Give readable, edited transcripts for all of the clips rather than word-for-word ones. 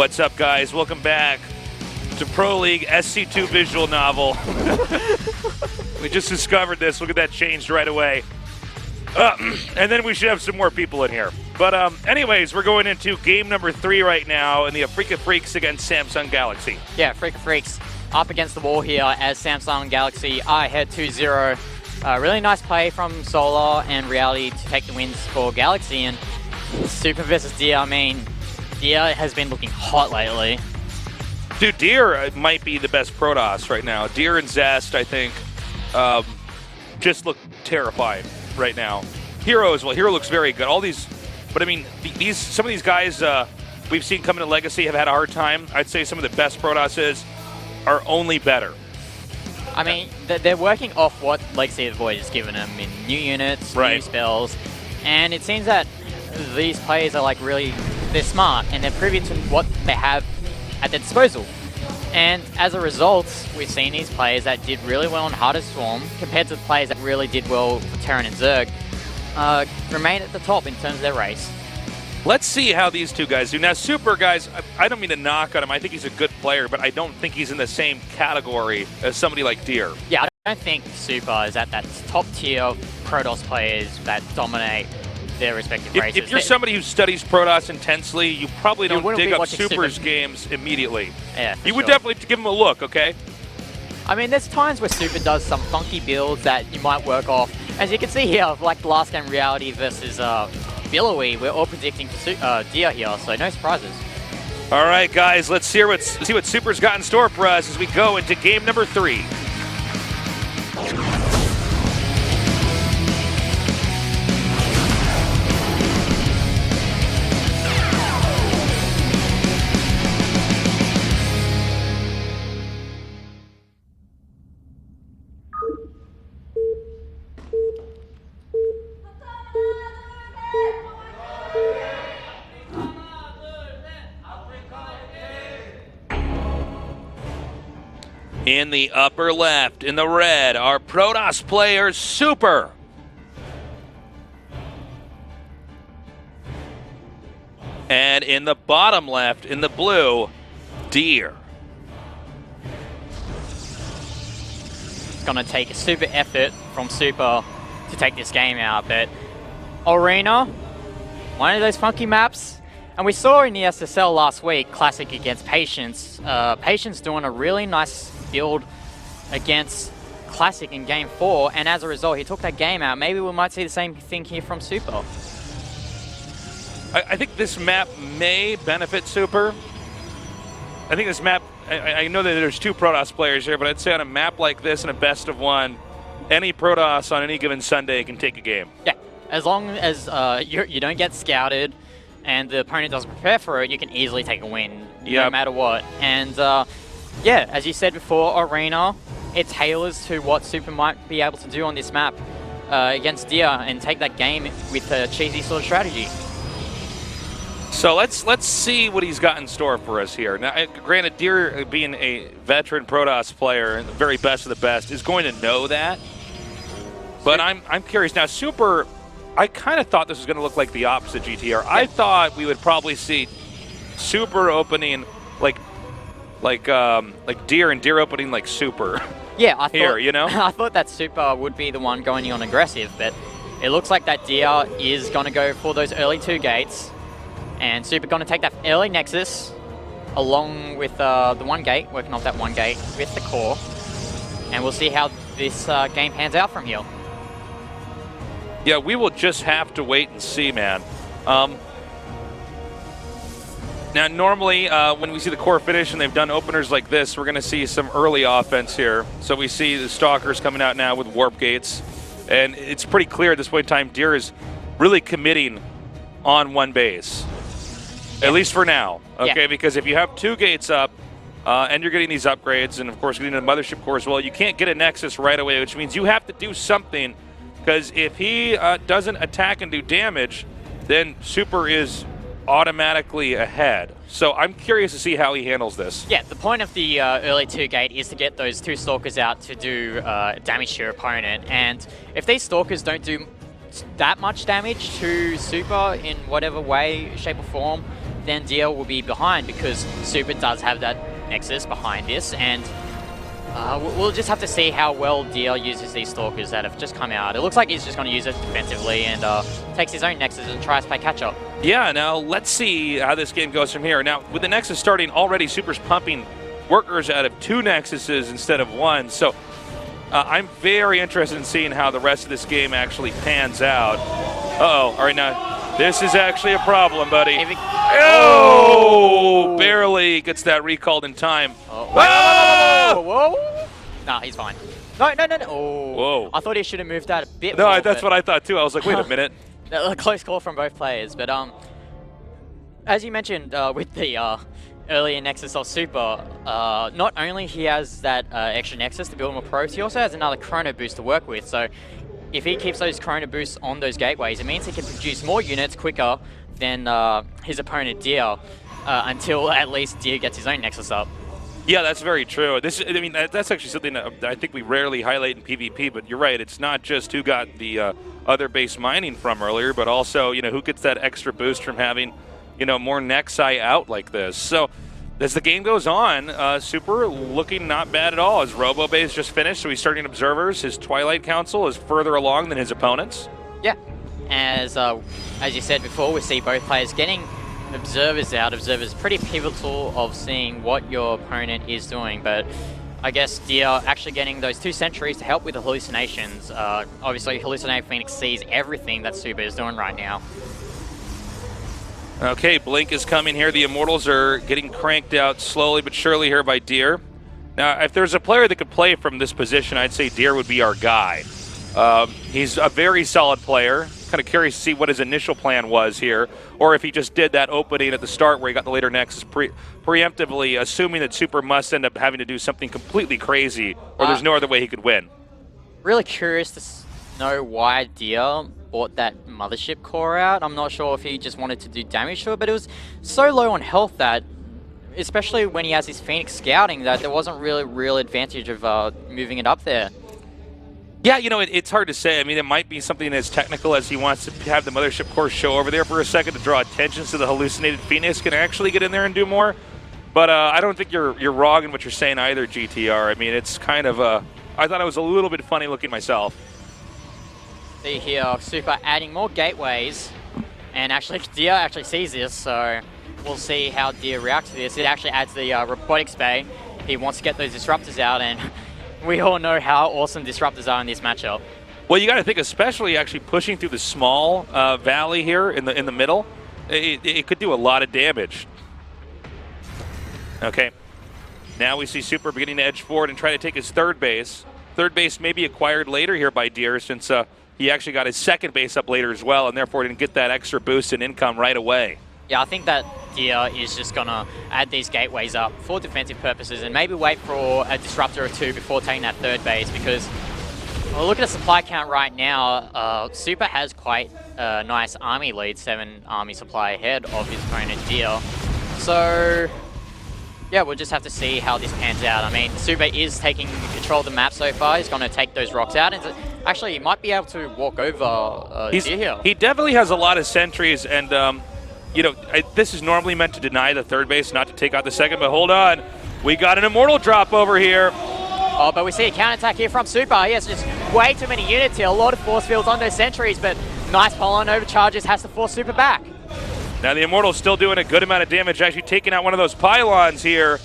What's up, guys? Welcome back to Pro League SC2 visual novel. We just discovered this. Look at that, changed right away. And then we should have some more people in here. But anyways, we're going into game number 3 right now in the Afreeca Freaks against Samsung Galaxy. Yeah, Afreeca Freaks up against the wall here as Samsung Galaxy are ahead 2-0. Really nice play from Solar and Reality to take the wins for Galaxy. And Super versus Deer, I mean, Deer has been looking hot lately. Dude, Deer might be the best Protoss right now. Deer and Zest, I think, just look terrifying right now. Hero as well. Hero looks very good. All these, but I mean, some of these guys we've seen come into Legacy have had a hard time. I'd say some of the best Protosses are only better. I mean, they're working off what Legacy of the Void has given them in new units, new spells, and it seems that these players are like really, they're smart and they're privy to what they have at their disposal. And as a result, we've seen these players that did really well on Harder Swarm compared to the players that really did well for Terran and Zerg remain at the top in terms of their race. Let's see how these two guys do. Now, Super, guys, I don't mean to knock on him. I think he's a good player, but I don't think he's in the same category as somebody like Deer. Yeah, I don't think Super is at that top tier of Protoss players that dominate their respective races. If you're somebody who studies Protoss intensely, you probably don't dig up Super's games immediately. Yeah, you would definitely give him a look, okay? I mean, there's times where Super does some funky builds that you might work off. As you can see here, like the last game Reality versus Billowy, we're all predicting Deer here, so no surprises. All right, guys, let's see what Super's got in store for us as we go into game number 3. In the upper left, in the red, our Protoss players, Super. And in the bottom left, in the blue, Deer. It's going to take a super effort from Super to take this game out, but Ulrena, one of those funky maps. And we saw in the SSL last week, Classic against Patience. Patience doing a really nice build against Classic in Game 4, and as a result, he took that game out. Maybe we might see the same thing here from Super. I think this map may benefit Super. I think this map, I know that there's 2 Protoss players here, but I'd say on a map like this in a best of 1, any Protoss on any given Sunday can take a game. Yeah, as long as you don't get scouted and the opponent doesn't prepare for it, you can easily take a win, no matter what. And yeah, as you said before, Arena, it tailors to what Super might be able to do on this map against Deer and take that game with a cheesy sort of strategy. So let's see what he's got in store for us here. Now, granted, Deer, being a veteran Protoss player, the very best of the best, is going to know that. But I'm curious. Now, Super, I kind of thought this was going to look like the opposite GTR. Yeah. I thought we would probably see Super opening like Deer and Deer opening like Super. Yeah, I thought, here, you know? I thought that Super would be the one going on aggressive, but it looks like that Deer is going to go for those early 2 gates, and Super going to take that early Nexus along with the 1 gate, working off that 1 gate with the core, and we'll see how this game pans out from here. Yeah, we will just have to wait and see, man. Now, normally, when we see the core finish and they've done openers like this, we're going to see some early offense here. So we see the Stalkers coming out now with warp gates. And it's pretty clear at this point in time, Deer is really committing on 1 base. Yeah. At least for now, okay? Yeah. Because if you have 2 gates up, and you're getting these upgrades, and of course getting a mothership core as well, you can't get a Nexus right away, which means you have to do something. Because if he doesn't attack and do damage, then Super is automatically ahead. So I'm curious to see how he handles this. Yeah, the point of the early 2 gate is to get those 2 Stalkers out to do damage to your opponent. And if these Stalkers don't do that much damage to Super in whatever way, shape or form, then Dia will be behind because Super does have that Nexus behind this, and we'll just have to see how well Dia uses these Stalkers that have just come out. It looks like he's just going to use it defensively and takes his own Nexus and tries to play catch-up. Yeah, now let's see how this game goes from here. Now, with the Nexus starting already, Super's pumping workers out of 2 Nexuses instead of 1, so I'm very interested in seeing how the rest of this game actually pans out. Uh-oh, all right, now, this is actually a problem, buddy. Oh, barely gets that recalled in time. Whoa! Whoa! Nah, he's fine. No. Oh. Whoa. I thought he should have moved that a bit more. No, that's what I thought too. I was like, wait a minute. A close call from both players, but as you mentioned with the earlier Nexus of Super, not only he has that extra Nexus to build more probes, he also has another Chrono boost to work with. So if he keeps those Chrono boosts on those gateways, it means he can produce more units quicker than his opponent Dia, until at least Dia gets his own Nexus up. Yeah, that's very true. I mean, that's actually something that I think we rarely highlight in PvP, but you're right. It's not just who got the other base mining from earlier, but also, who gets that extra boost from having, more Nexi out like this. So as the game goes on, Super looking not bad at all. His Robo base just finished, so he's starting observers. His Twilight Council is further along than his opponents. Yeah, as you said before, we see both players getting observers out. Observers pretty pivotal of seeing what your opponent is doing, but I guess Dia actually getting those 2 sentries to help with the hallucinations. Obviously, Hallucinate Phoenix sees everything that Super is doing right now. Okay, Blink is coming here. The Immortals are getting cranked out slowly but surely here by Deer. Now, if there's a player that could play from this position, I'd say Deer would be our guy. He's a very solid player. Kind of curious to see what his initial plan was here, or if he just did that opening at the start where he got the later Nexus preemptively, assuming that Super must end up having to do something completely crazy, or there's no other way he could win. Really curious to know why Dia bought that Mothership core out. I'm not sure if he just wanted to do damage to it, but it was so low on health that, especially when he has his Phoenix scouting, that there wasn't really real advantage of moving it up there. Yeah, it's hard to say. I mean, it might be something as technical as he wants to have the Mothership core show over there for a second to draw attention so the hallucinated Phoenix can actually get in there and do more. But I don't think you're wrong in what you're saying either, GTR. I mean, it's kind of I thought it was a little bit funny looking myself. See here, Super adding more gateways, and actually Dia actually sees this, so we'll see how Dia reacts to this. It actually adds the robotics bay. He wants to get those disruptors out, and we all know how awesome disruptors are in this matchup. Well, you got to think, especially actually pushing through the small valley here in the middle, it could do a lot of damage. Okay, now we see Super beginning to edge forward and try to take his third base. Third base may be acquired later here by Deer, since he actually got his second base up later as well, and therefore didn't get that extra boost in income right away. Yeah, I think that Dia is just going to add these gateways up for defensive purposes and maybe wait for a disruptor or 2 before taking that third base, because well, look at the supply count right now. Super has quite a nice army lead, 7 army supply ahead of his opponent Dia. So yeah, we'll just have to see how this pans out. I mean, Super is taking control of the map so far. He's going to take those rocks out. And actually, he might be able to walk over Dia here. He definitely has a lot of sentries, and this is normally meant to deny the third base, not to take out the second, but hold on. We got an Immortal drop over here. Oh, but we see a counterattack here from Super. He has just way too many units here. A lot of force fields on those sentries, but nice pylon overcharges has to force Super back. Now the Immortal's still doing a good amount of damage, actually taking out one of those pylons here.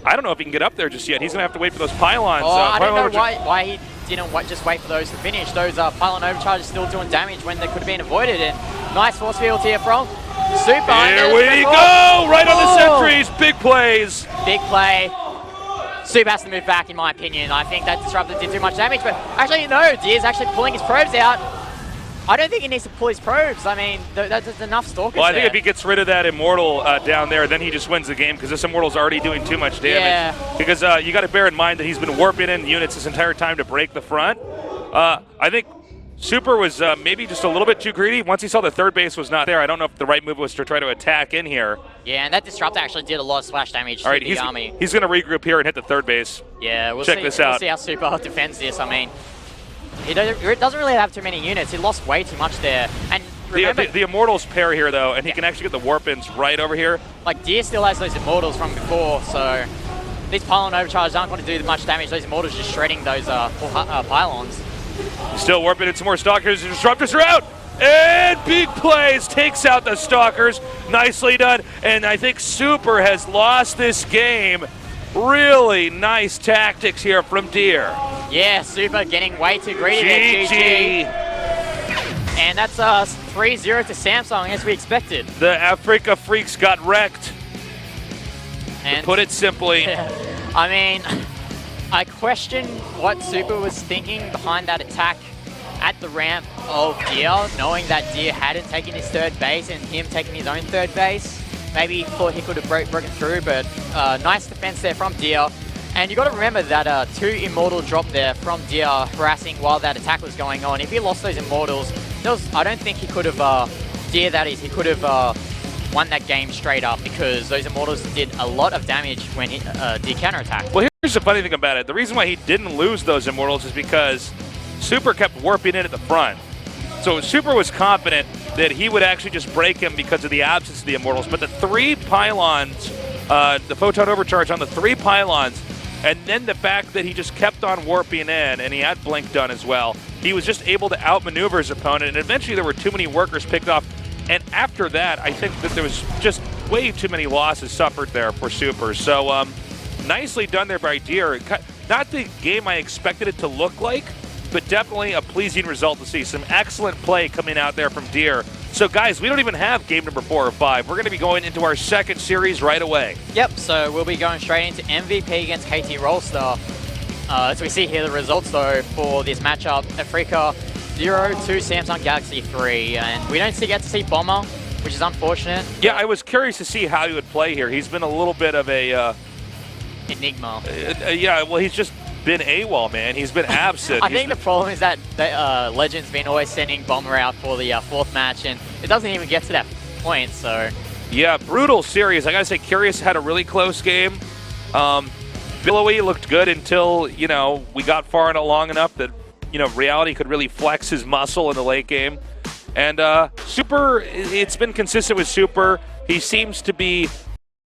I don't know if he can get up there just yet. He's going to have to wait for those pylons. I don't know why he didn't just wait for those to finish. Those pylon overcharges still doing damage when they could have been avoided. And nice force fields here from Super. Here we go! Right on the sentries. Big plays. Big play. Super has to move back, in my opinion. I think that disruptor did too much damage. But actually, no. Dia's actually pulling his probes out. I don't think he needs to pull his probes. I mean, that's enough Stalkers Well, I think if he gets rid of that Immortal down there, then he just wins the game, because this Immortal's already doing too much damage. Yeah. Because you got to bear in mind that he's been warping in units this entire time to break the front. I think Super was maybe just a little bit too greedy. Once he saw the third base was not there, I don't know if the right move was to try to attack in here. Yeah, and that Disruptor actually did a lot of splash damage to the army. He's going to regroup here and hit the third base. Yeah, we'll check this out. We'll see how Super defends this. I mean, he doesn't really have too many units. He lost way too much there. And remember the Immortals pair here, though, and he can actually get the warp-ins right over here. Like, Deer still has those Immortals from before, so these pylon overcharges aren't going to do much damage. Those Immortals just shredding those pylons. Still warping in some more Stalkers. The Disruptors are out! And big plays, takes out the Stalkers. Nicely done. And I think Super has lost this game. Really nice tactics here from Deer. Yeah, Super getting way too greedy there, GG. And that's 3-0 to Samsung, as we expected. The Afreeca freaks got wrecked. And to put it simply. I mean, I question what Super was thinking behind that attack at the ramp of Deer, knowing that Deer hadn't taken his third base and him taking his own third base. Maybe he thought he could have broken through, but nice defense there from Deer. And you got to remember that 2 Immortal drop there from Deer harassing while that attack was going on. If he lost those Immortals, I don't think he could have, Deer that is, he could have won that game straight up, because those Immortals did a lot of damage when he did counterattack. Well, here's the funny thing about it. The reason why he didn't lose those Immortals is because Super kept warping in at the front. So Super was confident that he would actually just break him because of the absence of the Immortals. But the 3 pylons, the Photon Overcharge on the 3 pylons, and then the fact that he just kept on warping in, and he had Blink done as well, he was just able to outmaneuver his opponent, and eventually there were too many workers picked off. And after that, I think that there was just way too many losses suffered there for Super. So nicely done there by Deer. Not the game I expected it to look like, but definitely a pleasing result to see. Some excellent play coming out there from Deer. So guys, we don't even have game number 4 or 5. We're going to be going into our second series right away. Yep, so we'll be going straight into MVP against KT Rollstar. As we see here, the results though for this matchup, Afreeca 0 to Samsung Galaxy 3. And we don't get to see Bomber, which is unfortunate. Yeah, I was curious to see how he would play here. He's been a little bit of a... enigma. Yeah, well, he's just been AWOL, man. He's been absent. I think the problem is that Legend's been always sending Bomber out for the 4th match, and it doesn't even get to that point, so... Yeah, brutal series. I gotta say, Curious had a really close game. Billowy looked good until, you know, we got far and long enough that, you know, Reality could really flex his muscle in the late game. And Super, it's been consistent with Super. He seems to be